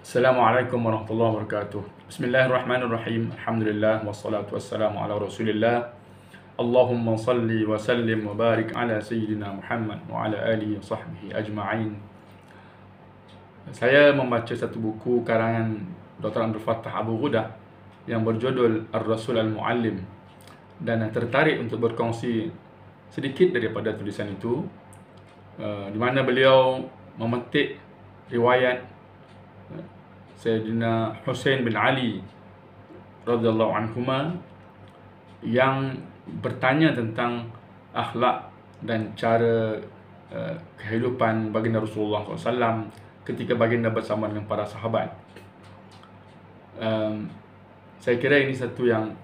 Assalamualaikum warahmatullahi wabarakatuh. Bismillahirrahmanirrahim. Alhamdulillah wassalatu wassalamu ala Rasulillah. Allahumma salli wa sallim wa barik ala sayyidina Muhammad wa ala alihi wa sahbihi ajma'in. Saya membaca satu buku karangan Dr. Abdul Fattah Abu Ghudah yang berjudul Ar-Rasul Al-Muallim, dan tertarik untuk berkongsi sedikit daripada tulisan itu, di mana beliau memetik riwayat Sayyidina Husain bin Ali radhiyallahu anhuma yang bertanya tentang akhlak dan cara kehidupan baginda Rasulullah SAW ketika baginda bersama dengan para sahabat. Saya kira ini satu yang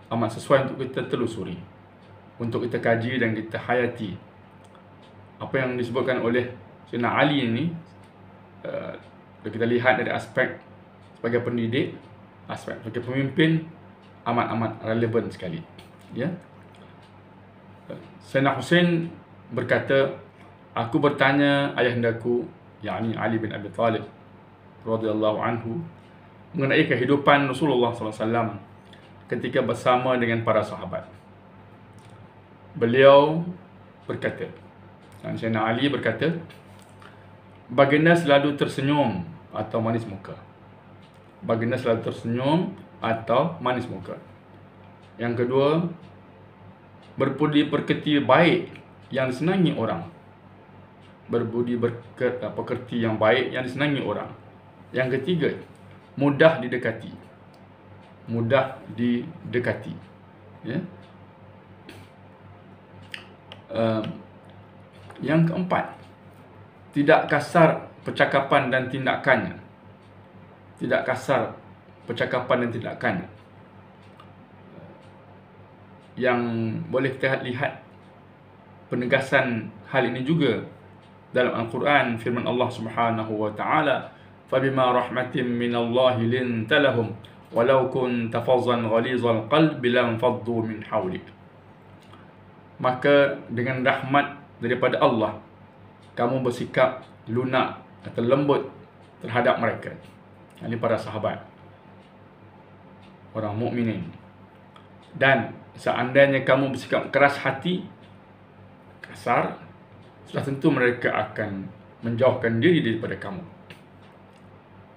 amat sesuai untuk kita telusuri, untuk kita kaji dan kita hayati. Apa yang disebutkan oleh Sayyidina Ali ini, kita lihat dari aspek sebagai pendidik, aspek sebagai pemimpin, amat-amat relevan sekali. Ya. Sayyidina Husain berkata, aku bertanya ayahandaku, yakni Ali bin Abi Thalib radhiyallahu anhu, mengenai kehidupan Rasulullah SAW ketika bersama dengan para sahabat. Beliau berkata, dan Sayyidina Ali berkata, baginda selalu tersenyum atau manis muka. Baginda selalu tersenyum atau manis muka. Yang kedua, berbudi pekerti baik yang disenangi orang. Berbudi pekerti yang baik yang disenangi orang. Yang ketiga, mudah didekati. Mudah didekati. Ya. Yang keempat, tidak kasar percakapan dan tindakannya. Tidak kasar percakapan dan tindakannya. Yang boleh kita lihat penegasan hal ini juga dalam Al-Quran, firman Allah Subhanahu wa taala, "Fabima rahmatin minallahi linta lahum walau kunta fazzan ghalizal qalbi lam faddu min hawlik." Maka dengan rahmat daripada Allah, kamu bersikap lunak atau lembut terhadap mereka. Ini para sahabat, orang mukminin. Dan seandainya kamu bersikap keras hati, kasar, sudah tentu mereka akan menjauhkan diri daripada kamu.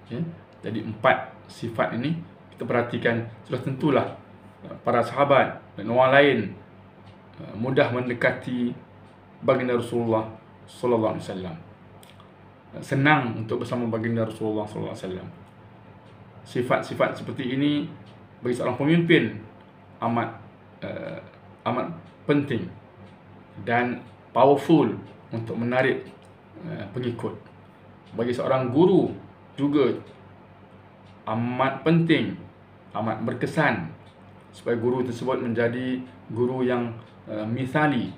Ya? Jadi 4 sifat ini kita perhatikan, sudah tentulah para sahabat dan orang lain mudah mendekati baginda Rasulullah sallallahu alaihi wasallam. Senang untuk bersama baginda Rasulullah sallallahu alaihi wasallam. Sifat-sifat seperti ini bagi seorang pemimpin amat penting dan powerful untuk menarik pengikut. Bagi seorang guru juga amat penting, amat berkesan supaya guru tersebut menjadi guru yang misali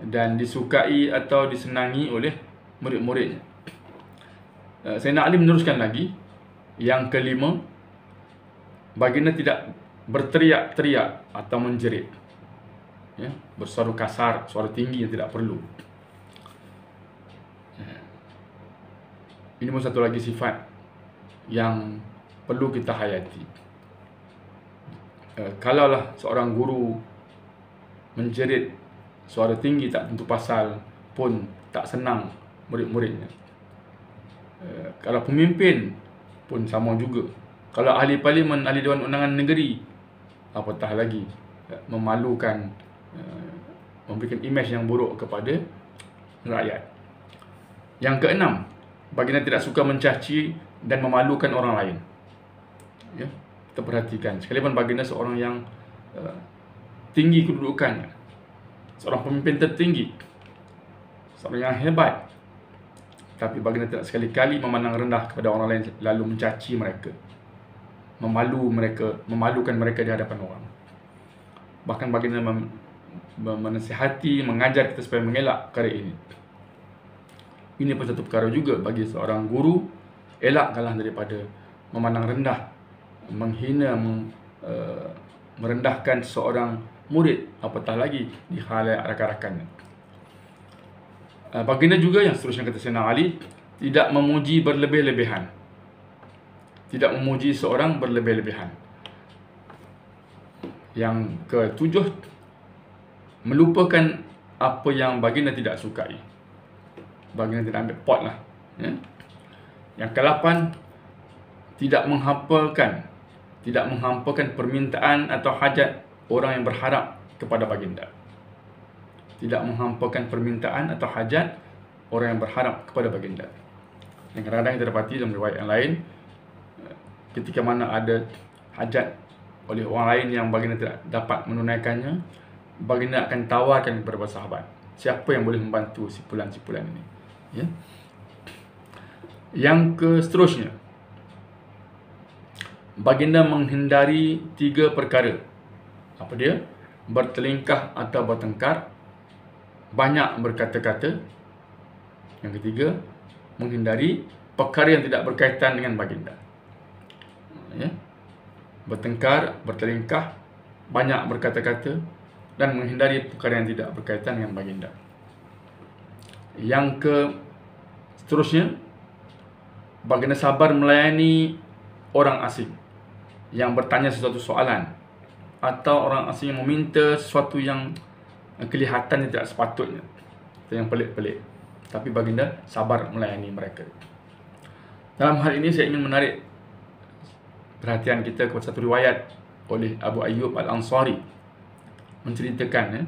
dan disukai atau disenangi oleh murid-muridnya. Sayyidina Ali meneruskan lagi, yang kelima, baginda tidak berteriak-teriak atau menjerit, ya, bersuara kasar, suara tinggi yang tidak perlu. Ini pun satu lagi sifat yang perlu kita hayati. Kalaulah seorang guru menjerit suara tinggi tak tentu pasal pun tak senang murid-muridnya. Kalau pemimpin pun sama juga. Kalau ahli parlimen, ahli Dewan Undangan Negeri, apatah lagi memalukan, memberikan imej yang buruk kepada rakyat. Yang keenam, baginda tidak suka mencaci dan memalukan orang lain. Ya, kita perhatikan, sekalipun baginda seorang yang tinggi kedudukannya, seorang pemimpin tertinggi, seorang yang hebat, tapi baginda tidak sekali-kali memandang rendah kepada orang lain lalu mencaci mereka, memalukan mereka di hadapan orang. Bahkan baginda menasihati, mengajar kita supaya mengelak perkara ini. Ini pun satu perkara juga bagi seorang guru, elakkanlah daripada memandang rendah, menghina, merendahkan seorang murid, apatah lagi di halayak rakan-rakannya. Baginda juga yang seterusnya kata Sayyidina Ali, tidak memuji berlebih-lebihan. tidak memuji seorang berlebih-lebihan. Yang ketujuh, melupakan apa yang baginda tidak sukai. Baginda tidak ambil pot lah. Ya. Yang ke-8, tidak menghampakan permintaan atau hajat orang yang berharap kepada baginda. Tidak menghampakan permintaan atau hajat orang yang berharap kepada baginda. Yang kadang-kadang kita dapati dalam riwayat yang lain, ketika mana ada hajat oleh orang lain yang baginda tidak dapat menunaikannya, baginda akan tawarkan kepada sahabat, siapa yang boleh membantu si fulan ini. Ya. Yang seterusnya, baginda menghindari 3 perkara. Apa dia? Bertelingkah atau bertengkar, banyak berkata-kata. Yang ketiga, menghindari perkara yang tidak berkaitan dengan baginda. Ya. Bertengkar, bertelingkah, banyak berkata-kata, dan menghindari perkara yang tidak berkaitan dengan baginda. Yang seterusnya, baginda sabar melayani orang asing yang bertanya sesuatu soalan, atau orang asing yang meminta sesuatu yang kelihatannya tidak sepatutnya, atau yang pelik-pelik, tapi baginda sabar melayani mereka. Dalam hal ini saya ingin menarik perhatian kita kepada satu riwayat oleh Abu Ayyub Al-Ansari, menceritakan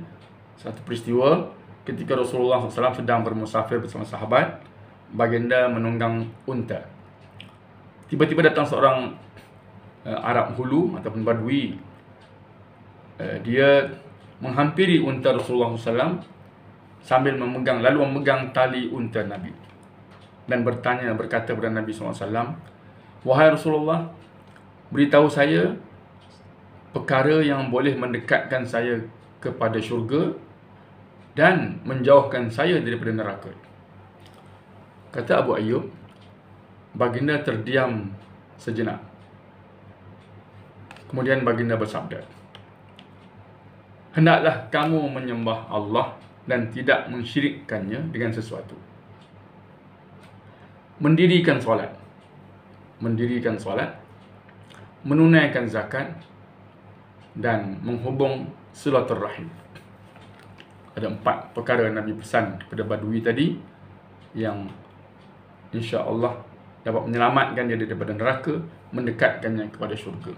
satu peristiwa ketika Rasulullah SAW sedang bermusafir bersama sahabat. Baginda menunggang unta. Tiba-tiba datang seorang Arab Hulu ataupun Badui. Dia menghampiri unta Rasulullah SAW sambil memegang tali unta Nabi, dan berkata kepada Nabi SAW, "Wahai Rasulullah, beritahu saya perkara yang boleh mendekatkan saya kepada syurga dan menjauhkan saya daripada neraka." Kata Abu Ayyub, baginda terdiam sejenak. Kemudian baginda bersabda, "Hendaklah kamu menyembah Allah dan tidak mensyirikkannya dengan sesuatu. Mendirikan solat, menunaikan zakat, dan menghubung silaturrahim." Ada 4 perkara Nabi pesan kepada Badui tadi yang insya-Allah dapat menyelamatkan dia daripada neraka, mendekatkannya kepada syurga.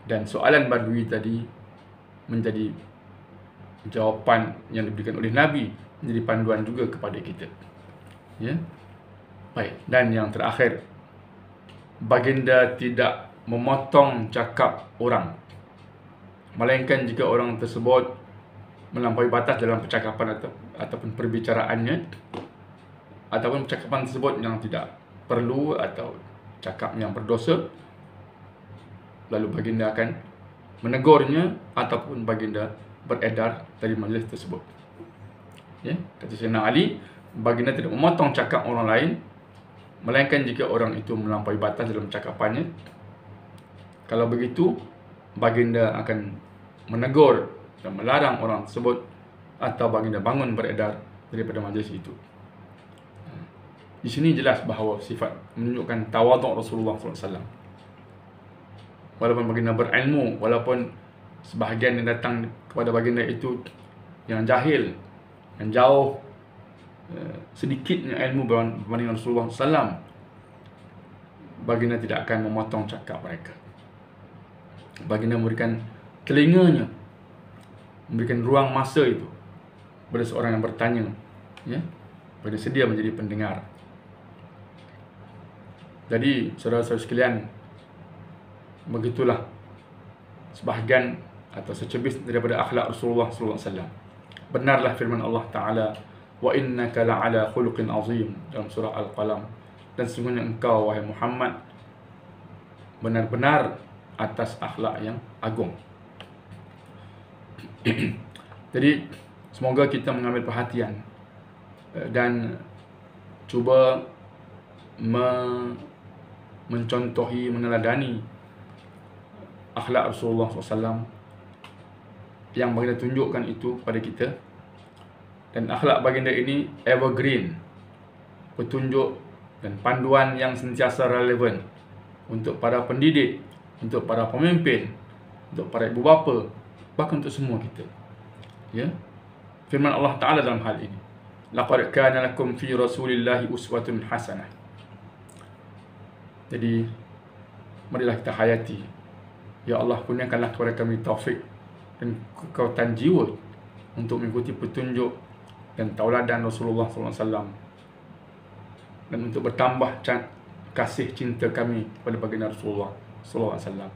Dan soalan Badui tadi menjadi jawapan yang diberikan oleh Nabi, menjadi panduan juga kepada kita. Ya. Baik, dan yang terakhir, baginda tidak memotong cakap orang, melainkan jika orang tersebut melampaui batas dalam percakapan ataupun perbicaraannya, ataupun percakapan tersebut yang tidak perlu atau cakap yang berdosa, lalu baginda akan menegurnya ataupun baginda beredar dari majlis tersebut. Ya, kata Sayyidina Ali, baginda tidak memotong cakap orang lain, melainkan jika orang itu melampaui batas dalam cakapannya. Kalau begitu, baginda akan menegur dan melarang orang tersebut, atau baginda bangun beredar daripada majlis itu. Di sini jelas bahawa sifat menunjukkan tawaduk Rasulullah SAW. Walaupun baginda berilmu, walaupun sebahagian yang datang kepada baginda itu yang jahil, yang jauh sedikitnya ilmu berbanding Rasulullah SAW, baginda tidak akan memotong cakap mereka. Baginda memberikan telinganya, memberikan ruang masa itu kepada seorang yang bertanya, ya, baginda sedia menjadi pendengar. Jadi saudara-saudara sekalian, begitulah sebahagian atau secebis daripada akhlak Rasulullah SAW. Benarlah firman Allah Ta'ala, "Wa innaka la'ala khuluqin azim" dalam surah Al-Qalam. Dan sesungguhnya engkau, wahai Muhammad, benar-benar atas akhlak yang agung. Jadi semoga kita mengambil perhatian dan cuba mencontohi, meneladani akhlak Rasulullah SAW yang baginda tunjukkan itu pada kita. Dan akhlak baginda ini evergreen, petunjuk dan panduan yang sentiasa relevan untuk para pendidik, untuk para pemimpin, untuk para ibu bapa, bahkan untuk semua kita. Ya. Firman Allah Ta'ala dalam hal ini, laqad kana lakum fi rasulillahi uswatun hasanah. Jadi marilah kita hayati. Ya Allah, kurniakanlah kepada kami taufik dan kekuatan jiwa untuk mengikuti petunjuk dan tauladan Rasulullah SAW, dan untuk bertambah kasih cinta kami pada baginda Rasulullah SAW.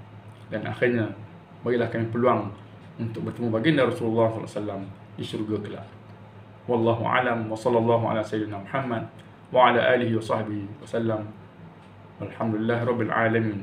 Dan akhirnya berilah kami peluang untuk bertemu baginda Rasulullah SAW di syurga kelak. Wallahu a'lam wa sallallahu ala sayyidina Muhammad wa ala alihi wa sahbihi wasallam. Alhamdulillah rabbil alamin.